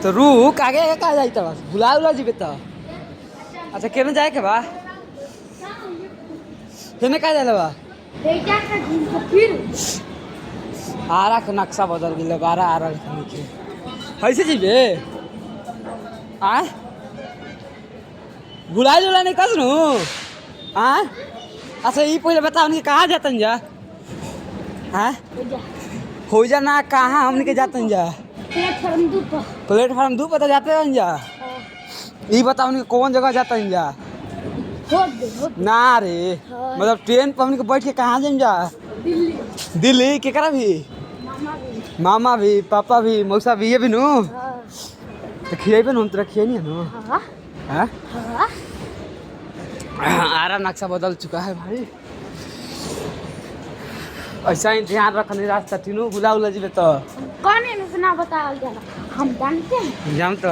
तो रुक आगे आगे कहाँ जाई बस भुला उला जीबे तो अच्छा केने जाए के बा केने कहाँ जाए बा आरा के नक्शा बदल गई बारह आरा लिखने के कैसे जीबे आ भुला जुला नहीं कसनू आ अच्छा ये पहले बताओ उनके कहाँ जातन जा हाँ हो जा ना कहाँ हमने के जातन जा प्लेटफार्म 2 पर जाते हैं जा ये बताओ उनके कौन जगह जाता है जा ना रे मतलब ट्रेन पर हमने बैठ के कहाँ जाए जा दिल्ली केकरा भी मामा भी पापा भी मौसा भी ये भी नु तो खिएबे हम तोरा खिए नहीं नु हाँ आरा नक्शा बदल चुका है भाई ऐसा ही ध्यान रखने रास्ता तीनों भुला उला जीबे तो कौन है ना बता हम जानते हैं जानते